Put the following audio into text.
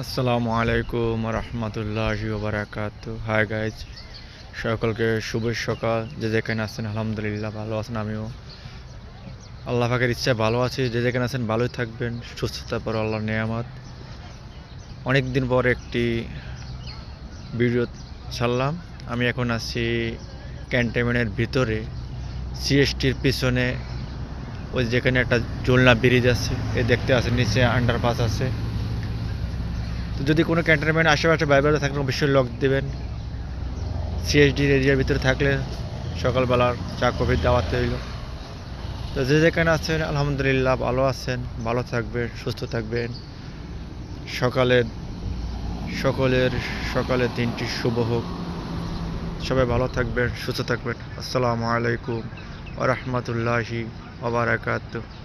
আসসালামু আলাইকুম রহমতুল্লাহি ওবারাকাতু। হাই গাইজ, সকলকে শুভ সকাল। যে যেখানে আছেন আলহামদুলিল্লাহ ভালো আছেন, আমিও আল্লাহ পাকের ইচ্ছায় ভালো আছি। যে যেখানে আছেন ভালোই থাকবেন, সুস্থতার পর আল্লাহর নেয়ামত। অনেক দিন পর একটি ভিডিও ছাড়লাম। আমি এখন আছি ক্যান্টনমেন্টের ভিতরে, সিএসটির পিছনে, ওই যেখানে একটা ঝুলনা ব্রিজ আছে, এ দেখতে আছে, নিচে আন্ডারপাস আছে। তো যদি কোনো ক্যান্টনমেন্ট আশেপাশে বাইরে থাকলে অবশ্যই লক দেবেন। সিএসডির এরিয়ার ভিতরে থাকলে সকালবেলার চা কফির দাওয়াত হইল। তো যে যেখানে আছেন আলহামদুলিল্লাহ ভালো আছেন, ভালো থাকবেন, সুস্থ থাকবেন। সকালের সকলের সকালের দিনটি শুভ হোক। সবাই ভালো থাকবেন, সুস্থ থাকবেন। আসসালামু আলাইকুম ওয়া রাহমাতুল্লাহি ওয়া বারাকাতুহু।